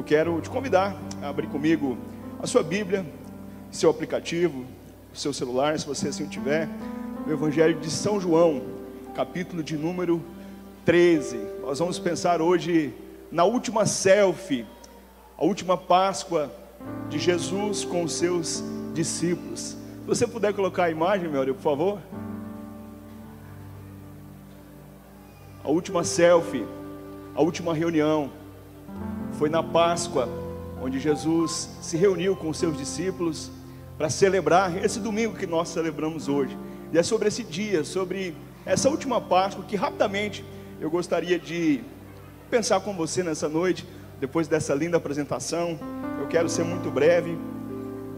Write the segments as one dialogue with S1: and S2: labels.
S1: Eu quero te convidar a abrir comigo a sua Bíblia, seu aplicativo, seu celular, se você assim o tiver, o Evangelho de São João, capítulo de número 13. Nós vamos pensar hoje na última selfie, a última Páscoa de Jesus com os seus discípulos. Se você puder colocar a imagem, meu amigo, por favor. A última selfie, a última reunião, foi na Páscoa, onde Jesus se reuniu com os seus discípulos para celebrar esse domingo que nós celebramos hoje. E é sobre esse dia, sobre essa última Páscoa, que rapidamente eu gostaria de pensar com você nessa noite, depois dessa linda apresentação. Eu quero ser muito breve,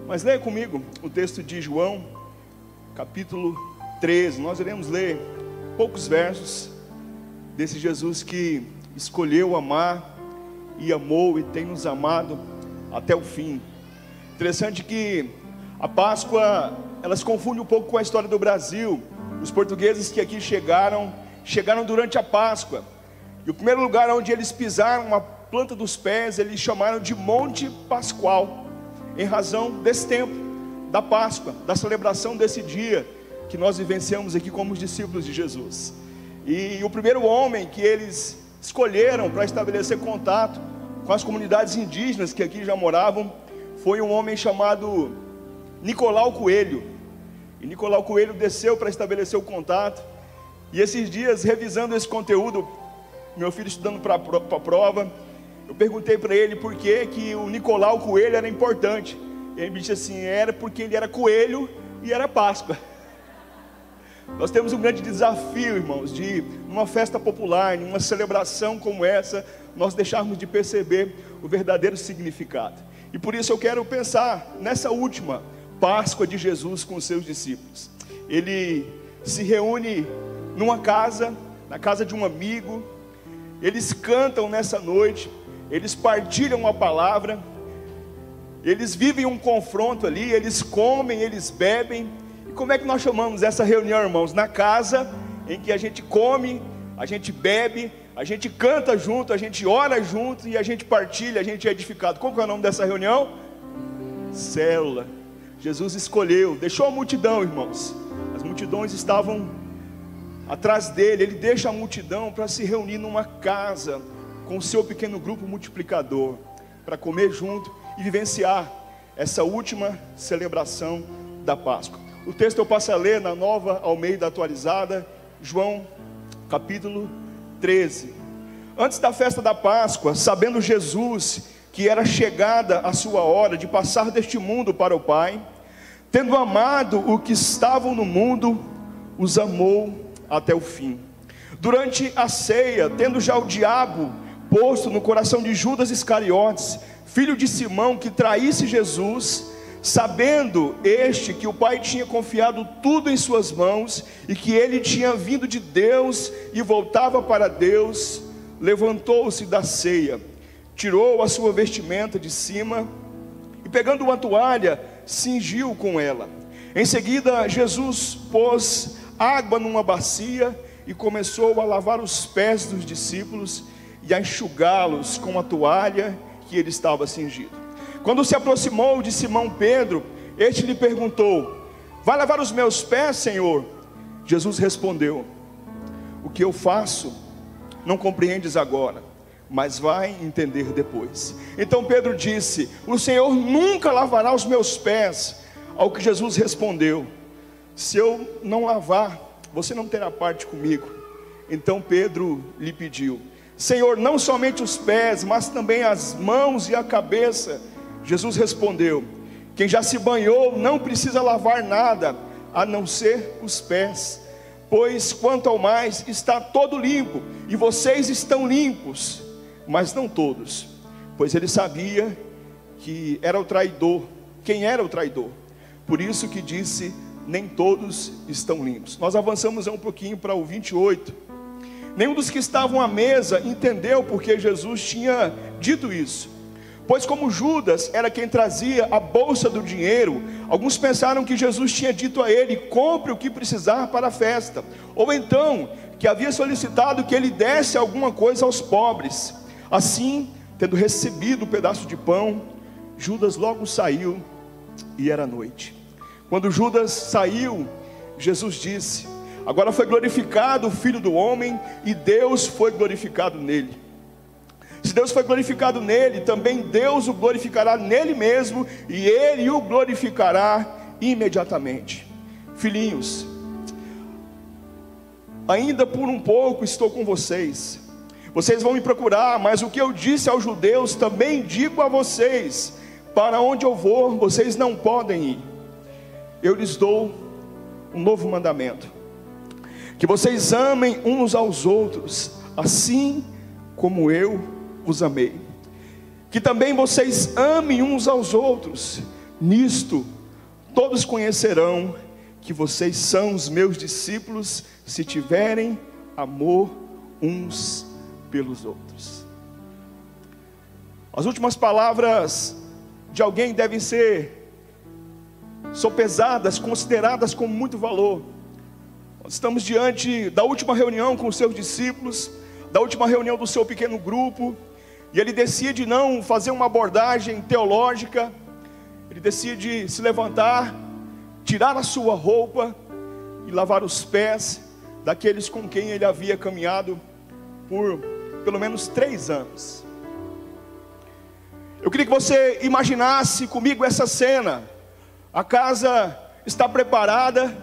S1: mas leia comigo o texto de João, capítulo 13. Nós iremos ler poucos versos desse Jesus que escolheu amar e amou e tem nos amado até o fim. Interessante que a Páscoa, ela se confunde um pouco com a história do Brasil. Os portugueses que aqui chegaram durante a Páscoa, e o primeiro lugar onde eles pisaram a planta dos pés, eles chamaram de Monte Pascoal, em razão desse tempo da Páscoa, da celebração desse dia que nós vivenciamos aqui como os discípulos de Jesus. E o primeiro homem que eles escolheram para estabelecer contato com as comunidades indígenas que aqui já moravam foi um homem chamado Nicolau Coelho. E Nicolau Coelho desceu para estabelecer o contato. E esses dias, revisando esse conteúdo, meu filho estudando para a prova, eu perguntei para ele por que o Nicolau Coelho era importante. Ele me disse assim: era porque ele era coelho e era Páscoa. Nós temos um grande desafio, irmãos, de numa festa popular, numa celebração como essa, nós deixarmos de perceber o verdadeiro significado. E por isso eu quero pensar nessa última Páscoa de Jesus com os seus discípulos. Ele se reúne numa casa, na casa de um amigo. Eles cantam nessa noite, eles partilham a palavra, eles vivem um confronto ali, eles comem, eles bebem. E como é que nós chamamos essa reunião, irmãos? Na casa em que a gente come, a gente bebe, a gente canta junto, a gente ora junto e a gente partilha, a gente é edificado. Qual que é o nome dessa reunião? Célula. Jesus escolheu, deixou a multidão, irmãos. As multidões estavam atrás dele. Ele deixa a multidão para se reunir numa casa com o seu pequeno grupo multiplicador, para comer junto e vivenciar essa última celebração da Páscoa. O texto eu passo a ler na Nova Almeida Atualizada, João capítulo 13. Antes da festa da Páscoa, sabendo Jesus que era chegada a sua hora de passar deste mundo para o Pai, tendo amado o que estavam no mundo, os amou até o fim. Durante a ceia, tendo já o diabo posto no coração de Judas Iscariotes, filho de Simão, que traísse Jesus, sabendo este que o Pai tinha confiado tudo em suas mãos, e que ele tinha vindo de Deus e voltava para Deus, levantou-se da ceia, tirou a sua vestimenta de cima, e pegando uma toalha, cingiu com ela. Em seguida Jesus pôs água numa bacia, e começou a lavar os pés dos discípulos, e a enxugá-los com a toalha que ele estava cingido. Quando se aproximou de Simão Pedro, este lhe perguntou: vai lavar os meus pés, Senhor? Jesus respondeu: o que eu faço não compreendes agora, mas vai entender depois. Então Pedro disse: o Senhor nunca lavará os meus pés. Ao que Jesus respondeu: se eu não lavar, você não terá parte comigo. Então Pedro lhe pediu: Senhor, não somente os pés, mas também as mãos e a cabeça. Jesus respondeu: quem já se banhou não precisa lavar nada, a não ser os pés, pois quanto ao mais está todo limpo, e vocês estão limpos, mas não todos. Pois ele sabia que era o traidor, quem era o traidor, por isso que disse: nem todos estão limpos. Nós avançamos um pouquinho para o 28. Nenhum dos que estavam à mesa entendeu porque Jesus tinha dito isso. Pois como Judas era quem trazia a bolsa do dinheiro, alguns pensaram que Jesus tinha dito a ele: compre o que precisar para a festa, ou então que havia solicitado que ele desse alguma coisa aos pobres. Assim, Tendo recebido o pedaço de pão, Judas logo saiu e era noite. Quando Judas saiu, Jesus disse: agora foi glorificado o Filho do Homem e Deus foi glorificado nele. Se Deus foi glorificado nele, também Deus o glorificará nele mesmo, e ele o glorificará imediatamente. Filhinhos, ainda por um pouco estou com vocês. Vocês vão me procurar, mas o que eu disse aos judeus também digo a vocês: para onde eu vou, vocês não podem ir. Eu lhes dou um novo mandamento: que vocês amem uns aos outros, assim como eu os amei. Que também vocês amem uns aos outros. Nisto todos conhecerão que vocês são os meus discípulos, se tiverem amor uns pelos outros. As últimas palavras de alguém devem ser sopesadas, consideradas com muito valor. Nós estamos diante da última reunião com os seus discípulos, da última reunião do seu pequeno grupo, e ele decide não fazer uma abordagem teológica. Ele decide se levantar, tirar a sua roupa e lavar os pés daqueles com quem ele havia caminhado por pelo menos 3 anos. Eu queria que você imaginasse comigo essa cena. A casa está preparada,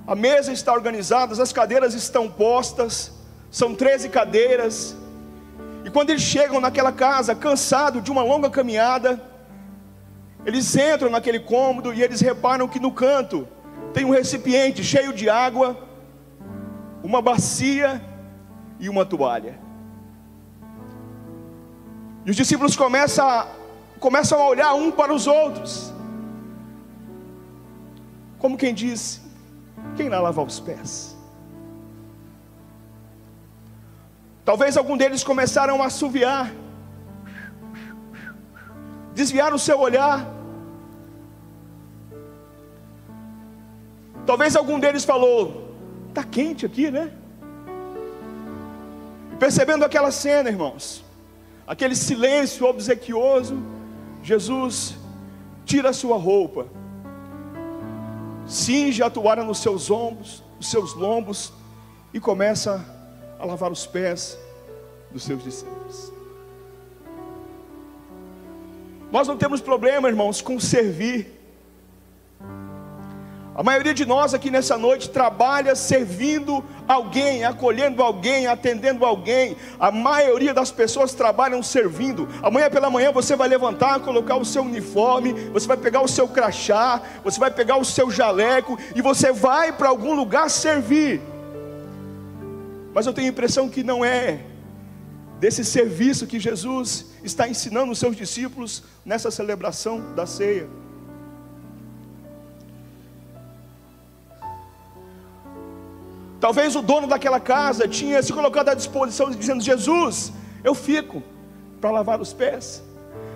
S1: a mesa está organizada, as cadeiras estão postas, são 13 cadeiras. E quando eles chegam naquela casa, cansados de uma longa caminhada, eles entram naquele cômodo e eles reparam que no canto tem um recipiente cheio de água, uma bacia e uma toalha. E os discípulos começam a olhar um para os outros, como quem diz: quem irá lavar os pés? Talvez algum deles começaram a assoviar, desviar o seu olhar. Talvez algum deles falou: está quente aqui, né? E percebendo aquela cena, irmãos, aquele silêncio obsequioso, Jesus tira a sua roupa, cinge a toalha nos seus ombros, nos seus lombos, e começa a lavar os pés dos seus discípulos. Nós não temos problema, irmãos, com servir. A maioria de nós aqui nessa noite trabalha servindo alguém, acolhendo alguém, atendendo alguém. A maioria das pessoas trabalham servindo. Amanhã pela manhã você vai levantar, colocar o seu uniforme, você vai pegar o seu crachá, você vai pegar o seu jaleco e você vai para algum lugar servir. Mas eu tenho a impressão que não é desse serviço que Jesus está ensinando os seus discípulos nessa celebração da ceia. Talvez o dono daquela casa tinha se colocado à disposição, dizendo: Jesus, eu fico para lavar os pés.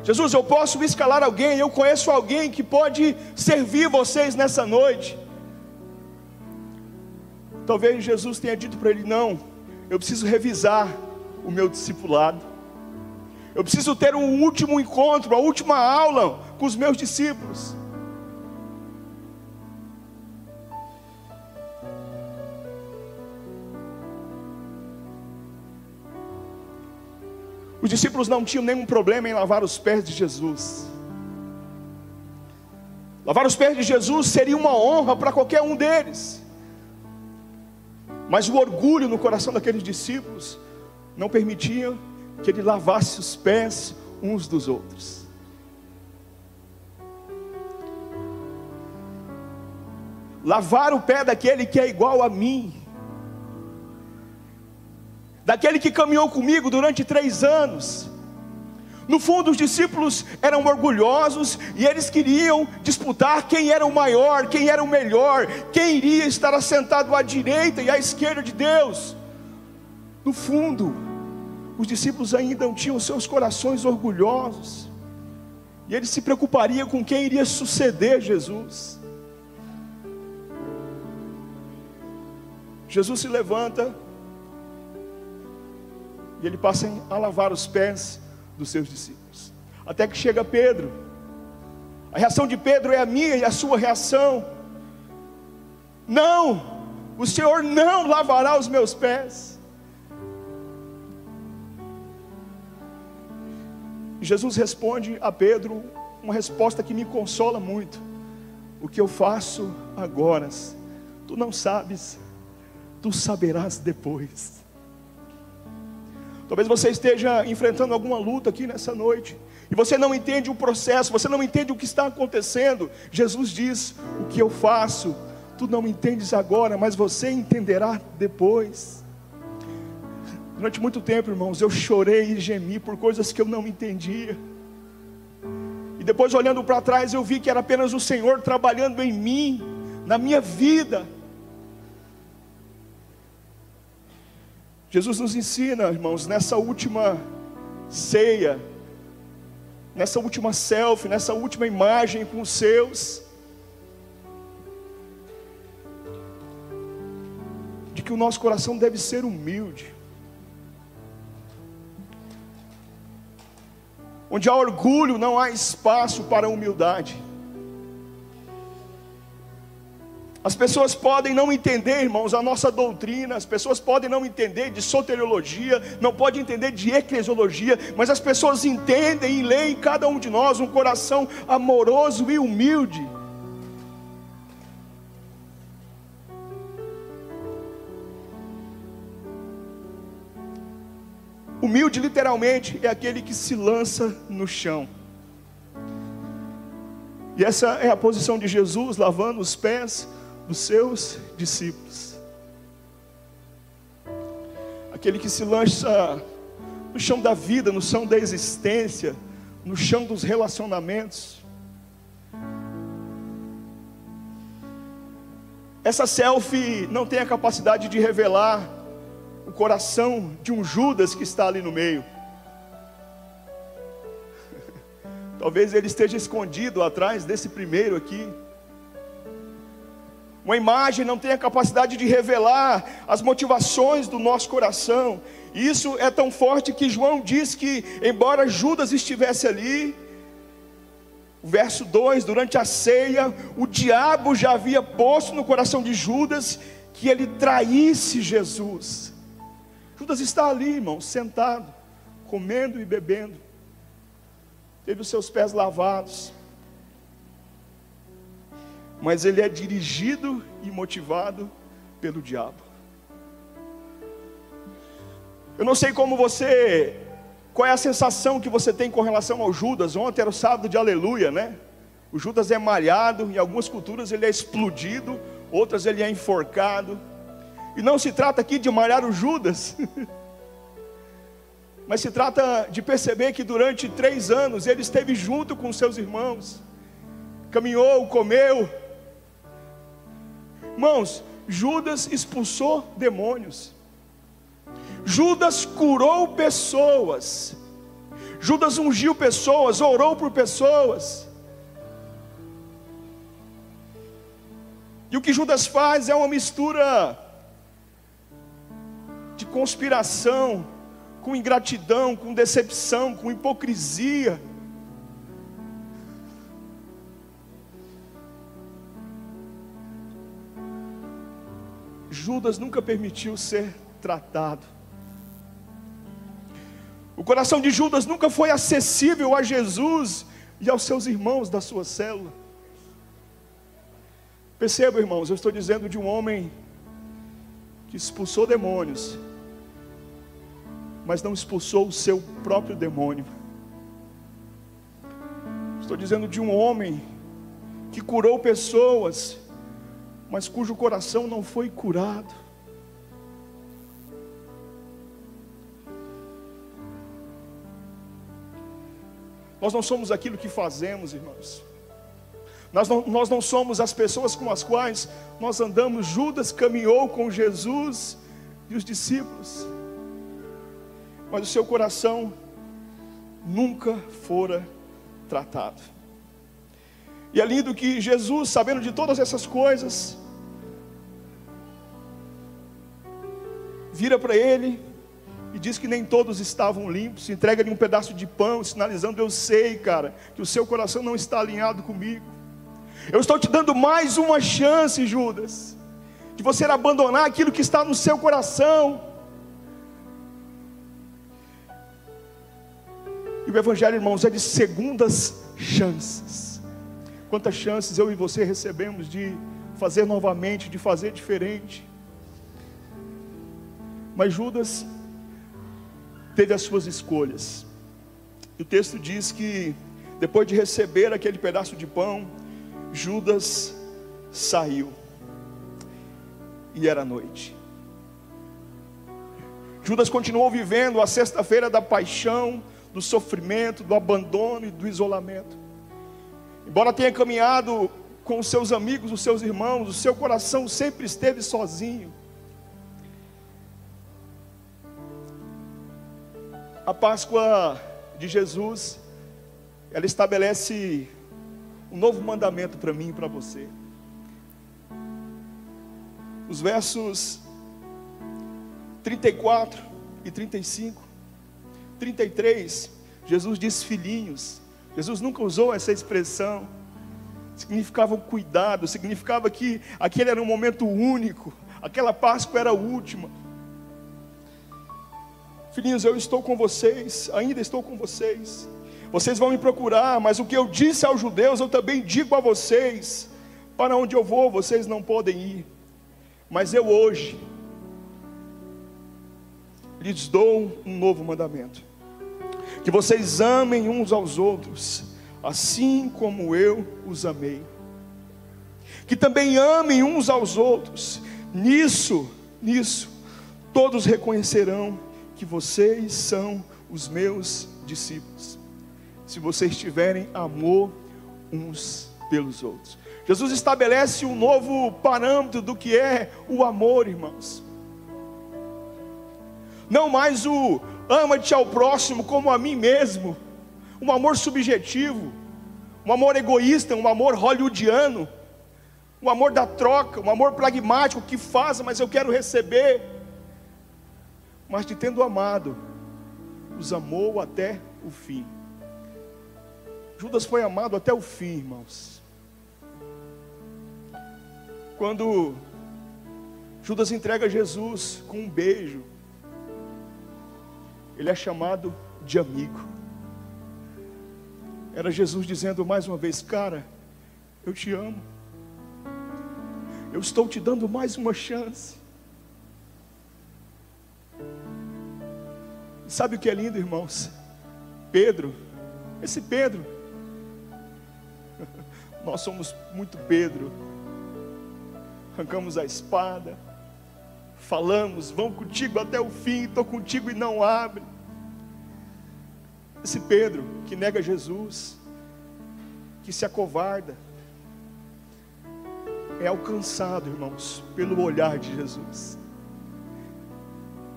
S1: Jesus, eu posso escalar alguém, eu conheço alguém que pode servir vocês nessa noite. Talvez Jesus tenha dito para ele: não, eu preciso revisar o meu discipulado. Eu preciso ter um último encontro, a última aula com os meus discípulos. Os discípulos não tinham nenhum problema em lavar os pés de Jesus. Lavar os pés de Jesus seria uma honra para qualquer um deles. Mas o orgulho no coração daqueles discípulos não permitia que ele lavasse os pés uns dos outros. Lavar o pé daquele que é igual a mim, daquele que caminhou comigo durante 3 anos. No fundo, os discípulos eram orgulhosos e eles queriam disputar quem era o maior, quem era o melhor, quem iria estar assentado à direita e à esquerda de Deus. No fundo, os discípulos ainda tinham seus corações orgulhosos, e eles se preocupariam com quem iria suceder Jesus. Jesus se levanta e ele passa a lavar os pés dos seus discípulos. Até que chega Pedro. A reação de Pedro é a minha e a sua reação. Não, o Senhor não lavará os meus pés. Jesus responde a Pedro uma resposta que me consola muito. O que eu faço agora, tu não sabes, tu saberás depois. Talvez você esteja enfrentando alguma luta aqui nessa noite, e você não entende o processo, você não entende o que está acontecendo. Jesus diz: o que eu faço, tu não entendes agora, mas você entenderá depois. Durante muito tempo, irmãos, eu chorei e gemi por coisas que eu não entendia. E depois, olhando para trás, eu vi que era apenas o Senhor trabalhando em mim, na minha vida. Jesus nos ensina, irmãos, nessa última ceia, nessa última selfie, nessa última imagem com os seus, de que o nosso coração deve ser humilde. Onde há orgulho, não há espaço para a humildade. As pessoas podem não entender, irmãos, a nossa doutrina. As pessoas podem não entender de soteriologia, não podem entender de eclesiologia, mas as pessoas entendem e leem em cada um de nós um coração amoroso e humilde. Humilde literalmente é aquele que se lança no chão. E essa é a posição de Jesus, lavando os pés dos seus discípulos. Aquele que se lança no chão da vida, no chão da existência, no chão dos relacionamentos. Essa selfie não tem a capacidade de revelar o coração de um Judas que está ali no meio. Talvez ele esteja escondido atrás desse primeiro aqui. Uma imagem não tem a capacidade de revelar as motivações do nosso coração. E isso é tão forte que João diz que, embora Judas estivesse ali, o verso 2, durante a ceia, o diabo já havia posto no coração de Judas que ele traísse Jesus. Judas está ali, irmão, sentado, comendo e bebendo. Teve os seus pés lavados. Mas ele é dirigido e motivado pelo diabo. Eu não sei como você, qual é a sensação que você tem com relação ao Judas. Ontem era o sábado de aleluia, né? O Judas é malhado, em algumas culturas ele é explodido, outras ele é enforcado. E não se trata aqui de malhar o Judas, mas se trata de perceber que durante 3 anos ele esteve junto com seus irmãos, caminhou, comeu. Irmãos, Judas expulsou demônios, Judas curou pessoas, Judas ungiu pessoas, orou por pessoas. E o que Judas faz é uma mistura de conspiração, com ingratidão, com decepção, com hipocrisia. Judas nunca permitiu ser tratado. O coração de Judas nunca foi acessível a Jesus e aos seus irmãos da sua célula. Perceba, irmãos, eu estou dizendo de um homem que expulsou demônios, mas não expulsou o seu próprio demônio. Estou dizendo de um homem que curou pessoas, mas cujo coração não foi curado. Nós não somos aquilo que fazemos, irmãos. Nós não somos as pessoas com as quais nós andamos. Judas caminhou com Jesus e os discípulos, mas o seu coração nunca fora tratado. E é lindo que Jesus, sabendo de todas essas coisas, vira para ele e diz que nem todos estavam limpos. Entrega-lhe um pedaço de pão, sinalizando: eu sei, cara, que o seu coração não está alinhado comigo. Eu estou te dando mais uma chance, Judas, de você abandonar aquilo que está no seu coração. E o Evangelho, irmãos, é de segundas chances. Quantas chances eu e você recebemos de fazer novamente, de fazer diferente. Mas Judas teve as suas escolhas. E o texto diz que depois de receber aquele pedaço de pão, Judas saiu. E era noite. Judas continuou vivendo a sexta-feira da paixão, do sofrimento, do abandono e do isolamento. Embora tenha caminhado com os seus amigos, os seus irmãos, o seu coração sempre esteve sozinho. A Páscoa de Jesus, ela estabelece um novo mandamento para mim e para você. Os versos 34 e 35, 33, Jesus diz filhinhos. Jesus nunca usou essa expressão. Significava um cuidado, significava que aquele era um momento único, aquela Páscoa era a última. Filhinhos, eu estou com vocês, ainda estou com vocês. Vocês vão me procurar, mas o que eu disse aos judeus, eu também digo a vocês: para onde eu vou, vocês não podem ir. Mas eu hoje lhes dou um novo mandamento: que vocês amem uns aos outros, assim como eu os amei. Que também amem uns aos outros. Nisso, todos reconhecerão que vocês são os meus discípulos, se vocês tiverem amor uns pelos outros. Jesus estabelece um novo parâmetro do que é o amor, irmãos. Não mais o ama-te ao próximo como a mim mesmo, um amor subjetivo, um amor egoísta, um amor hollywoodiano, um amor da troca, um amor pragmático que faz, mas eu quero receber. Mas te tendo amado, os amou até o fim. Judas foi amado até o fim, irmãos. Quando Judas entrega Jesus com um beijo, ele é chamado de amigo. Era Jesus dizendo mais uma vez: cara, eu te amo. Eu estou te dando mais uma chance. Sabe o que é lindo, irmãos? Pedro, esse Pedro, nós somos muito Pedro. Arrancamos a espada, falamos: vamos contigo até o fim, estou contigo e não abre. Esse Pedro que nega Jesus, que se acovarda, é alcançado, irmãos, pelo olhar de Jesus.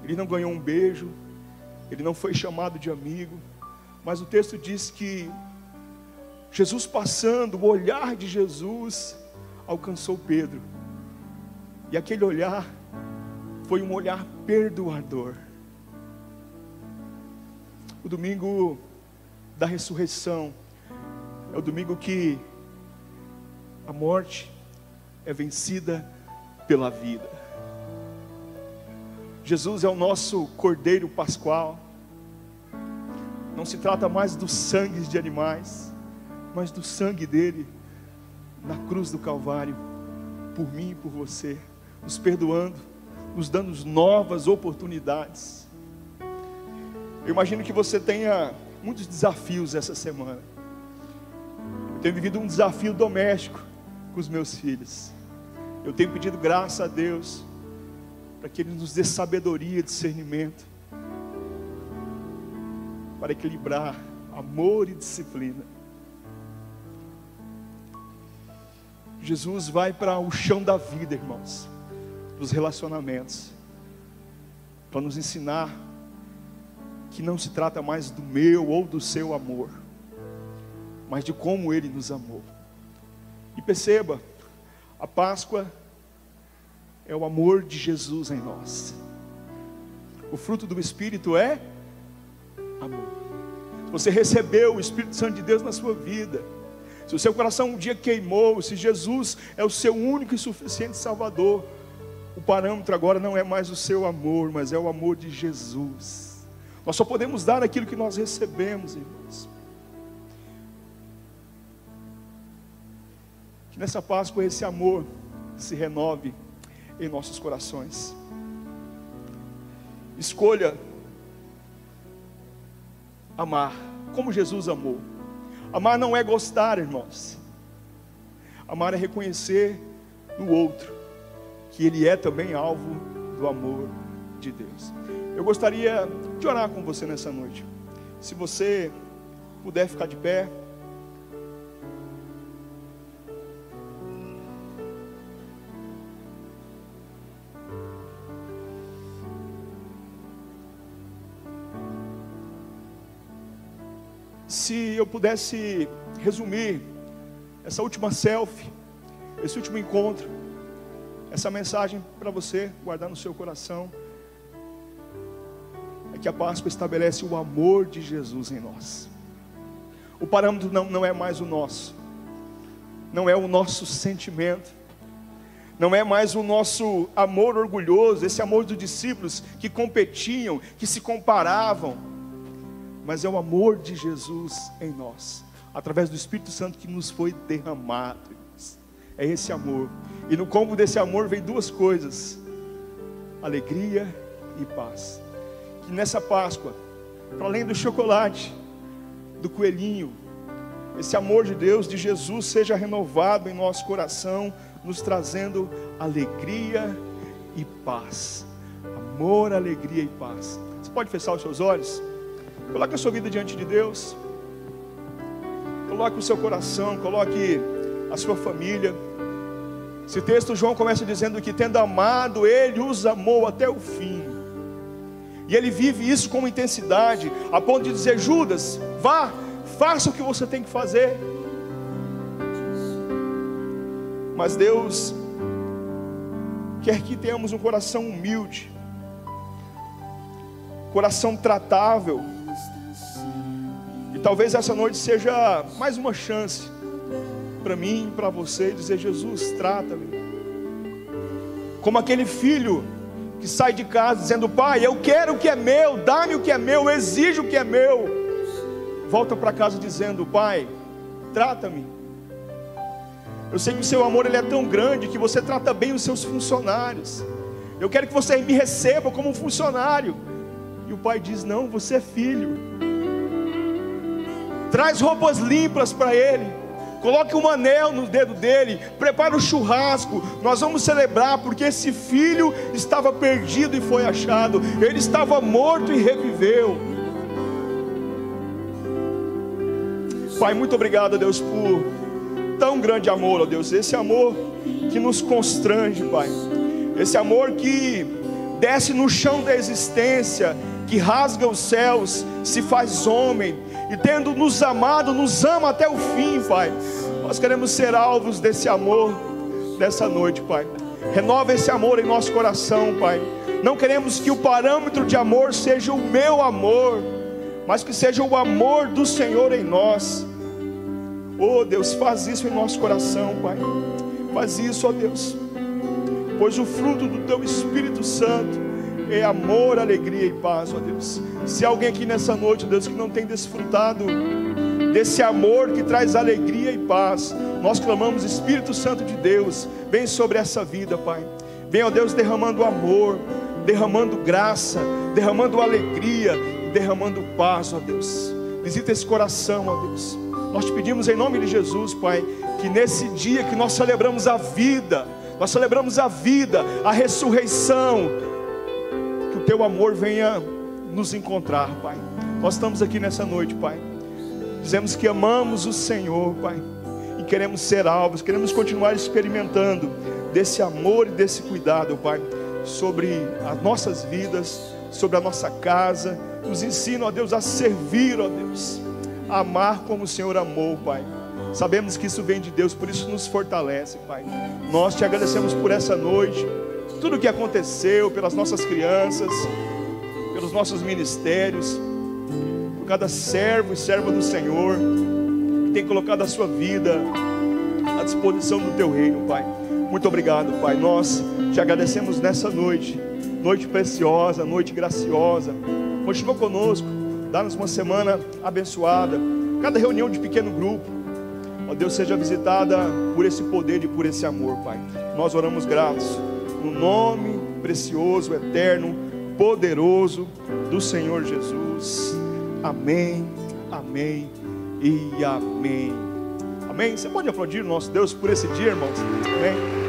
S1: Ele não ganhou um beijo, ele não foi chamado de amigo, mas o texto diz que Jesus passando, o olhar de Jesus alcançou Pedro. E aquele olhar foi um olhar perdoador. O domingo da ressurreição é o domingo que a morte é vencida pela vida. Jesus é o nosso Cordeiro Pascual. Não se trata mais dos sangues de animais, mas do sangue dele na cruz do Calvário, por mim e por você, nos perdoando, nos dando novas oportunidades. Eu imagino que você tenha muitos desafios essa semana. Eu tenho vivido um desafio doméstico com os meus filhos. Eu tenho pedido graça a Deus para que Ele nos dê sabedoria e discernimento para equilibrar amor e disciplina. Jesus vai para o chão da vida, irmãos, dos relacionamentos, para nos ensinar que não se trata mais do meu ou do seu amor, mas de como Ele nos amou. E perceba, a Páscoa é o amor de Jesus em nós. O fruto do Espírito é amor. Se você recebeu o Espírito Santo de Deus na sua vida, se o seu coração um dia queimou, se Jesus é o seu único e suficiente Salvador, o parâmetro agora não é mais o seu amor, mas é o amor de Jesus. Nós só podemos dar aquilo que nós recebemos, irmãos. Que nessa Páscoa esse amor se renove em nossos corações. Escolha amar como Jesus amou. Amar não é gostar, irmãos. Amar é reconhecer no outro que ele é também alvo do amor de Deus. Eu gostaria de orar com você nessa noite. Se você puder ficar de pé. Se eu pudesse resumir essa última selfie, esse último encontro, essa mensagem para você guardar no seu coração, é que a Páscoa estabelece o amor de Jesus em nós. O parâmetro não é mais o nosso, não é o nosso sentimento, não é mais o nosso amor orgulhoso, esse amor dos discípulos que competiam, que se comparavam, mas é o amor de Jesus em nós, através do Espírito Santo que nos foi derramado. É esse amor. E no combo desse amor vem duas coisas: alegria e paz. Que nessa Páscoa, para além do chocolate, do coelhinho, esse amor de Deus, de Jesus, seja renovado em nosso coração, nos trazendo alegria e paz. Amor, alegria e paz. Você pode fechar os seus olhos? Coloque a sua vida diante de Deus. Coloque o seu coração, coloque a sua família. Esse texto, João começa dizendo que tendo amado, Ele os amou até o fim. E Ele vive isso com intensidade, a ponto de dizer: Judas, vá, faça o que você tem que fazer. Mas Deus quer que tenhamos um coração humilde, coração tratável. E talvez essa noite seja mais uma chance para mim e para você dizer: Jesus, trata-me. Como aquele filho que sai de casa dizendo: Pai, eu quero o que é meu, dá-me o que é meu, exijo o que é meu. Volta para casa dizendo: Pai, trata-me. Eu sei que o seu amor ele é tão grande que você trata bem os seus funcionários. Eu quero que você me receba como um funcionário. E o pai diz: não, você é filho. Traz roupas limpas para ele, coloque um anel no dedo dele, prepara o churrasco, nós vamos celebrar, porque esse filho estava perdido e foi achado, ele estava morto e reviveu. Pai, muito obrigado, Deus, por tão grande amor, ó Deus, esse amor que nos constrange, Pai, esse amor que desce no chão da existência, que rasga os céus, se faz homem, e tendo nos amado, nos ama até o fim, Pai. Nós queremos ser alvos desse amor nessa noite, Pai. Renova esse amor em nosso coração, Pai. Não queremos que o parâmetro de amor seja o meu amor, mas que seja o amor do Senhor em nós. Oh Deus, faz isso em nosso coração, Pai. Faz isso, ó Deus, pois o fruto do Teu Espírito Santo é amor, alegria e paz, ó Deus. Se há alguém aqui nessa noite, Deus, que não tem desfrutado desse amor que traz alegria e paz, nós clamamos: Espírito Santo de Deus, vem sobre essa vida, Pai. Vem, ó Deus, derramando amor, derramando graça, derramando alegria, derramando paz, ó Deus. Visita esse coração, ó Deus. Nós te pedimos em nome de Jesus, Pai, que nesse dia que nós celebramos a vida, a ressurreição, que o Teu amor venha nos encontrar, Pai. Nós estamos aqui nessa noite, Pai. Dizemos que amamos o Senhor, Pai, e queremos ser alvos, queremos continuar experimentando desse amor e desse cuidado, Pai, sobre as nossas vidas, sobre a nossa casa. Nos ensina, ó Deus, a servir, ó Deus, a amar como o Senhor amou, Pai. Sabemos que isso vem de Deus, por isso nos fortalece, Pai. Nós te agradecemos por essa noite, tudo o que aconteceu, pelas nossas crianças, pelos nossos ministérios, por cada servo e serva do Senhor, que tem colocado a sua vida à disposição do Teu reino, Pai. Muito obrigado, Pai. Nós te agradecemos nessa noite, noite preciosa, noite graciosa. Continua conosco, dá-nos uma semana abençoada. Cada reunião de pequeno grupo, ó Deus, seja visitada por esse poder e por esse amor, Pai. Nós oramos gratos, no nome precioso, eterno, poderoso do Senhor Jesus. Amém, amém e amém. Amém. Você pode aplaudir o nosso Deus por esse dia, irmãos? Amém.